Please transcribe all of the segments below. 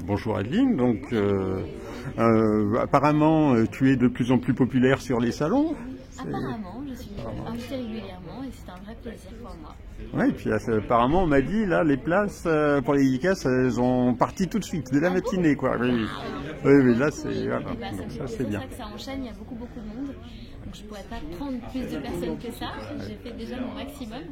Bonjour Adeline, donc apparemment tu es de plus en plus populaire sur les salons. Apparemment, je suis invitée régulièrement et c'est un vrai plaisir pour moi. Oui, et puis apparemment on m'a dit là les places pour les dédicaces elles ont parti tout de suite, dès la matinée quoi. Oui, oui, là c'est voilà. Donc ça c'est bien. C'est pour ça que ça enchaîne, il y a beaucoup de monde. Donc je ne pourrais pas prendre plus de personnes que ça, j'ai fait déjà mon maximum,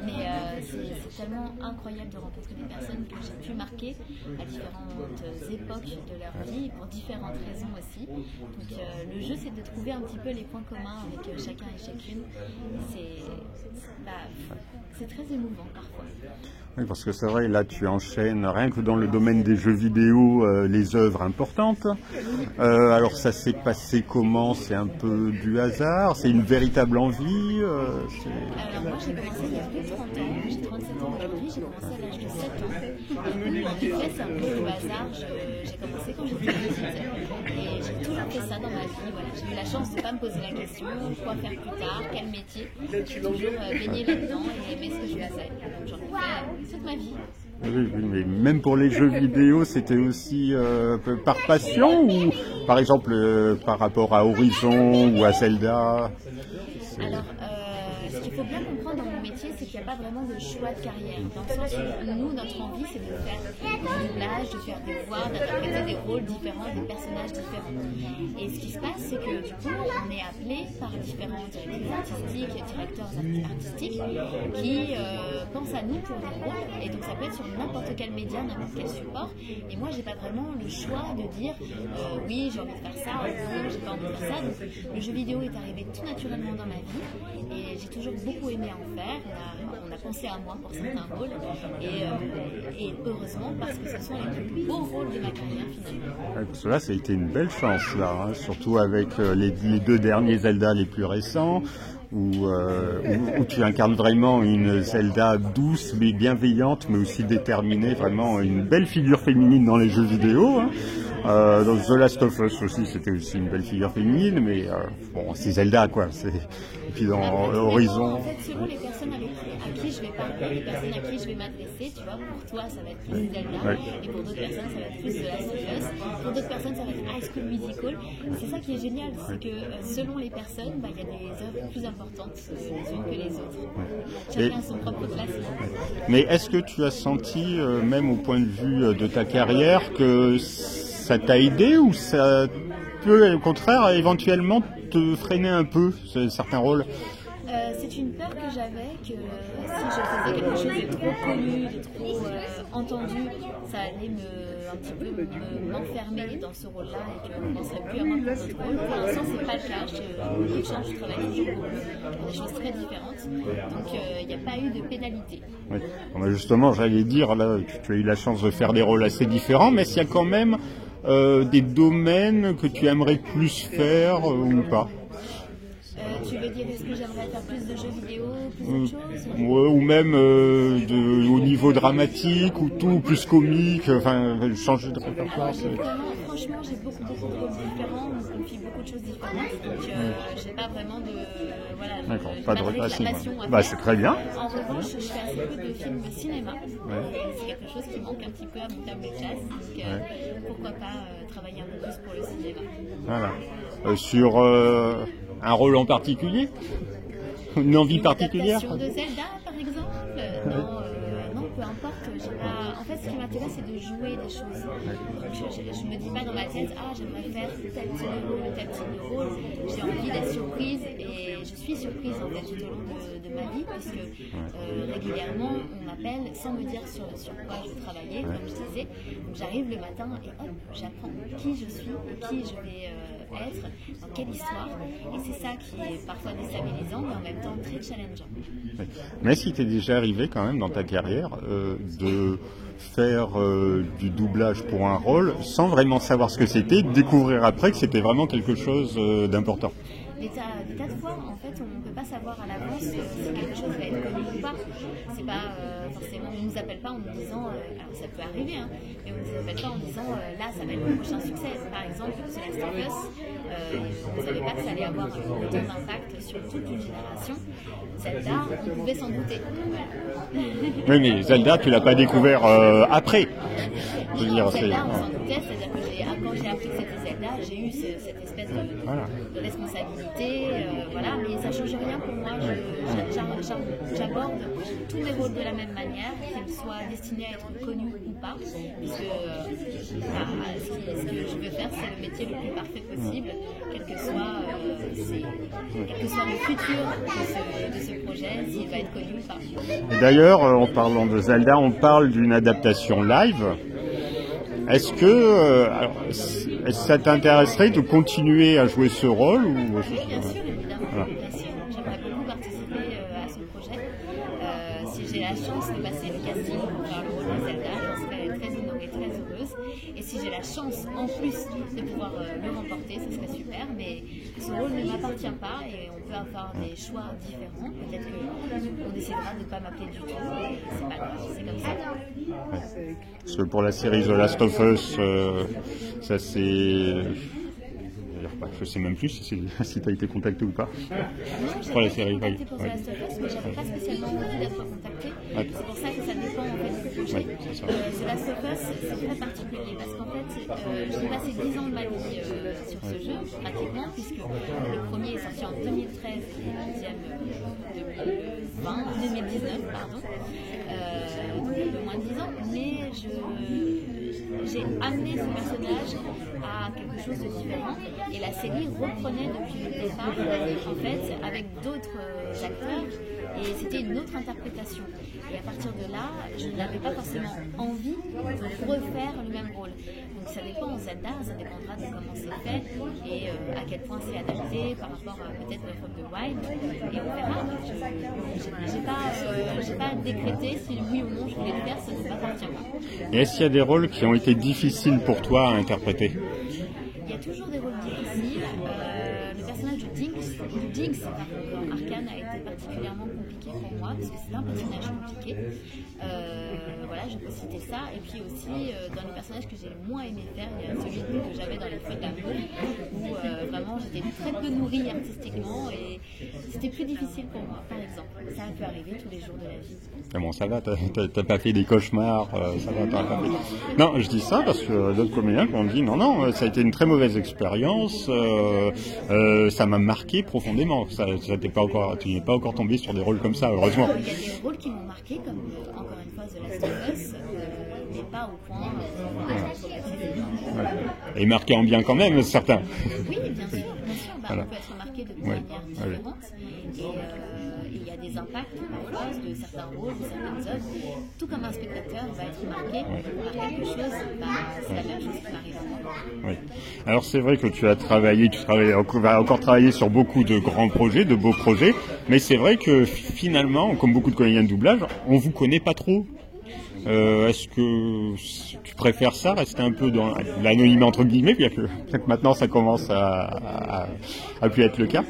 mais c'est tellement incroyable de rencontrer des personnes que j'ai pu marquer à différentes époques de leur vie, pour différentes raisons aussi. Donc le jeu c'est de trouver un petit peu les points communs avec chacun et chacune. C'est très émouvant parfois. Oui, parce que c'est vrai, là tu enchaînes rien que dans le domaine des jeux vidéo les œuvres importantes. Alors ça s'est passé comment? C'est un peu du hasard? C'est une véritable envie? Alors moi j'ai commencé il y a plus de 30 ans, j'ai 37 ans aujourd'hui, j'ai commencé à l'âge de 7 ans. Et après c'est un peu le hasard, j'ai commencé quand j'étais petite et j'ai toujours fait ça dans ma vie. Voilà. J'ai eu la chance de ne pas me poser la question quoi faire plus tard, quel métier. J'ai toujours baigné là-dedans et aimé ce que je faisais. Donc j'en ai fait toute ma vie. Oui, mais même pour les jeux vidéo, c'était aussi par passion ou par exemple par rapport à Horizon ou à Zelda? Alors, ce qu'il faut bien comprendre dans mon métier, c'est qu'il n'y a pas vraiment de choix de carrière. Dans le sens où nous, notre envie, c'est de faire du doublage, de faire des voix, d'interpréter des rôles différents, des personnages différents. Et ce qui se passe, c'est que du coup, on est appelé par différents directeurs artistiques, directeurs artistiques, qui pensent à nous pour des rôles. Et donc, ça peut être sur n'importe quel média, n'importe quel support. Et moi, j'ai pas vraiment le choix de dire oui, j'ai envie de faire ça, ou j'ai pas envie de faire ça. Donc, le jeu vidéo est arrivé tout naturellement dans ma vie. Et j'ai toujours beaucoup aimé en faire. On a pensé à moi pour certains rôles. Et heureusement, parce que ce sont les plus beaux rôles de ma carrière finalement. Ouais, parce que là, ça a été une belle chance, là, hein, surtout avec les deux derniers Zelda les plus récents, où tu incarnes vraiment une Zelda douce, mais bienveillante, mais aussi déterminée, vraiment une belle figure féminine dans les jeux vidéo. Hein. Dans The Last of Us aussi, c'était aussi une belle figure féminine, mais bon, c'est Zelda, quoi. Et puis dans Horizon... En fait, selon les personnes à qui je vais parler, les personnes à qui je vais m'adresser, tu vois, pour toi, ça va être plus Zelda, ouais. Et pour d'autres personnes, ça va être plus The Last of Us, pour d'autres personnes, ça va être High School Musical. C'est ça qui est génial, c'est que selon les personnes, il y a des œuvres plus importantes les unes que les autres. Chacun a son propre classement. Mais est-ce que tu as senti, même au point de vue de ta carrière, que ça t'a aidé ou ça peut, au contraire, éventuellement te freiner un peu certains rôles? C'est une peur que j'avais que si je faisais quelque chose de trop connu, de trop entendu, ça allait un petit peu m'enfermer dans ce rôle-là et qu'on ne penserait plus à moi pour d'autres rôles. Pour l'instant, c'est pas le cas. Je travaille toujours beaucoup, des choses très différentes. Donc, il n'y a pas eu de pénalité. Oui. Bon, justement, j'allais dire, là, tu as eu la chance de faire des rôles assez différents, mais s'il y a quand même des domaines que tu aimerais plus faire ou pas? Tu veux dire, est-ce que j'aimerais faire plus de jeux vidéo, plus d'autres choses? Ouais, ou même au niveau dramatique, ou tout, plus comique, enfin, changer de répertoire. Franchement, j'ai beaucoup de rôles différents, on me confie beaucoup de choses différentes, donc j'ai pas vraiment de... Voilà, d'accord, pas de réclamation. C'est très bien. En revanche, je fais assez peu de films de cinéma, c'est quelque chose qui manque un petit peu à mon table de chasse, donc pourquoi pas travailler un peu plus pour le cinéma. Voilà. Sur un rôle en particulier? Une envie particulière? Sur de Zelda, par exemple? Non, peu importe. En fait, ce qui m'intéresse, c'est de jouer des choses. Donc, je me dis pas dans ma tête, j'aimerais faire tel type de rôle, tel type de rôle. J'ai envie d'être surprise et je suis surprise en fait tout au long de ma vie, puisque régulièrement, on m'appelle sans me dire sur quoi je vais travailler, comme je disais. Donc, j'arrive le matin et hop, j'apprends qui je suis et qui je vais être, dans quelle histoire. Et c'est ça qui est parfois déstabilisant, mais en même temps très challengeant. Mais est-ce qu'il t'est déjà arrivé quand même dans ta carrière de faire du doublage pour un rôle sans vraiment savoir ce que c'était, de découvrir après que c'était vraiment quelque chose d'important? Des tas de fois, en fait, on ne peut pas savoir à l'avance si quelque chose va être connu ou pas. C'est pas forcément, on ne nous appelle pas en nous disant, alors ça peut arriver, hein, mais on ne nous appelle pas en disant là ça va être le prochain succès. Par exemple, The Last of Us, on ne savait pas que ça allait avoir autant d'impact sur toute une génération. Zelda, on pouvait s'en douter. Oui, mais Zelda, tu l'as pas découvert après. Je veux dire, Zelda, on s'en doutait, c'est-à-dire que quand j'ai appris que c'était Zelda, j'ai eu cette espèce de responsabilité, voilà, mais ça ne change rien pour moi. J'aborde tous mes rôles de la même manière, qu'ils soient destinés à être connus ou pas, puisque ce que je veux faire, c'est le métier le plus parfait possible, quel que soit le futur de ce projet, s'il va être connu ou pas. Et d'ailleurs, en parlant de Zelda, on parle d'une adaptation live. Est-ce que ça t'intéresserait de continuer à jouer ce rôle ou... Oui, bien sûr, évidemment. Voilà. Bien sûr. J'aimerais beaucoup participer à ce projet. Si j'ai la chance de passer le casting pour faire le rôle de Zelda, j'en serais très honorée, très heureuse. Et si j'ai la chance, en plus, de pouvoir le remporter, ce serait super. Mais ce rôle ne m'appartient pas et on peut avoir des choix différents. Peut-être qu'on décidera de ne pas m'appeler du tout. C'est pas grave, c'est comme ça. Ouais. Parce que pour la série The Last of Us, ça c'est... Je sais même plus si tu as été contacté ou pas. Non, pour la série, contacté pour The Last of Us, mais j'avais pas spécialement envie d'être contacté. C'est pour ça que ça dépend en fait du projet. The Last of Us, c'est très particulier parce qu'en fait, j'ai passé 10 ans de ma vie sur ce jeu, pratiquement, puisque le premier est sorti en 2013 et le deuxième 2019, pardon. Donc un peu moins de 10 ans, mais j'ai amené ce personnage à quelque chose de différent et la série reprenait depuis le départ en fait avec d'autres acteurs et c'était une autre interprétation et à partir de là je n'avais pas forcément envie de refaire le même rôle, donc ça dépend en Zelda, ça dépendra de comment c'est fait et à quel point c'est adapté par rapport à peut-être Breath of the Wild et on verra. J'ai pas décrété si oui ou non je voulais le faire, ça ne m'appartient pas. Et est-ce qu'il y a des rôles qui ont été difficiles pour toi à interpréter? Il y a toujours des rôles difficiles. Le personnage de Jinx dans Arcane a été particulièrement compliqué pour moi parce que c'est un personnage compliqué. Voilà, je peux citer ça. Et puis aussi, dans les personnages que j'ai le moins aimé faire, il y a celui que j'avais dans les Feux d'amour où vraiment j'étais très peu nourrie artistiquement et c'était plus difficile pour moi, par exemple. Ça peut arriver tous les jours de la vie. Comment ça va? T'as pas fait des cauchemars? Ça va, t'as pas fait... Non, je dis ça parce que d'autres comédiens m'ont dit non, ça a été une très mauvaise expérience. Ça m'a marqué profondément. Tu n'es pas encore tombé sur des rôles comme ça, heureusement. Il y a des rôles qui m'ont marqué, comme encore une fois The Last of Us, mais pas au point. Et marqué en bien quand même, certains. Oui, bien sûr. Voilà. On peut être marqué de manière différente. Et il y a des impacts parfois de certains rôles, de certaines œuvres. Tout comme un spectateur va être marqué par quelque chose, c'est la même chose qui m'arrive à moi. Oui. Alors c'est vrai que tu vas encore travailler sur beaucoup de grands projets, de beaux projets, mais c'est vrai que finalement, comme beaucoup de comédiens de doublage, on vous connaît pas trop. Est-ce que tu préfères ça, rester un peu dans l'anonymat entre guillemets, bien que maintenant ça commence à plus être le cas?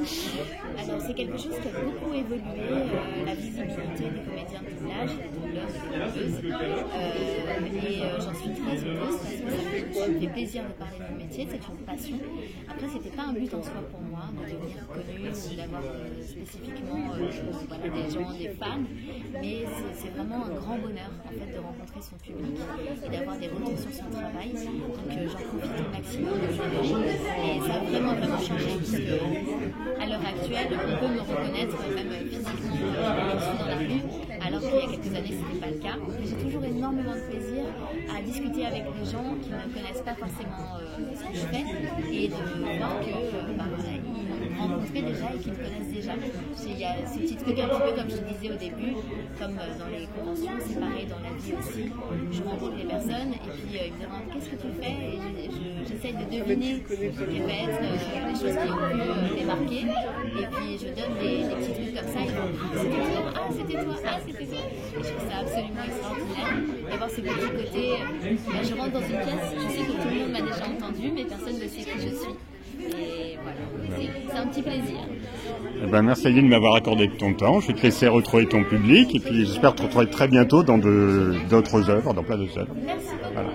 Alors c'est quelque chose qui a beaucoup évolué, la visibilité des comédiens de doublage, des doubleuses, et j'en suis très heureuse parce que ça me fait plaisir de parler de mon métier, c'est une passion. Après c'était pas un but en soi pour moi de devenir connue ou d'avoir spécifiquement des gens, des fans, mais c'est vraiment un grand bonheur en fait de rencontrer son public et d'avoir des retours sur son travail, donc j'en profite au maximum et ça a vraiment changé parce que à l'heure actuelle on peut me reconnaître même physiquement dans la rue alors qu'il y a quelques années c'était pas le cas, mais j'ai toujours énormément de plaisir à discuter avec des gens qui ne connaissent pas forcément ce que je fais et de voir que ils m'ont rencontré déjà et qu'ils me connaissent déjà. Il y a ce petit truc un petit peu comme je te disais au début, comme dans les conventions, c'est pareil dans la vie aussi. Je rencontre des personnes et puis ils me demandent qu'est-ce que tu fais et j'essaie de deviner ce qui va être des choses qui ont pu les marquer et puis je donne des petits trucs comme ça et ils vont c'était toi, c'était toi. Et je trouve ça absolument extraordinaire d'avoir ce petit côté. Je rentre dans une pièce, je sais que tout le monde m'a déjà entendu mais personne ne sait qui je suis. Et voilà, c'est un petit plaisir. Merci Aline de m'avoir accordé de ton temps. Je vais te laisser retrouver ton public et puis j'espère te retrouver très bientôt dans d'autres œuvres, dans plein d'autres œuvres. Merci beaucoup. Voilà.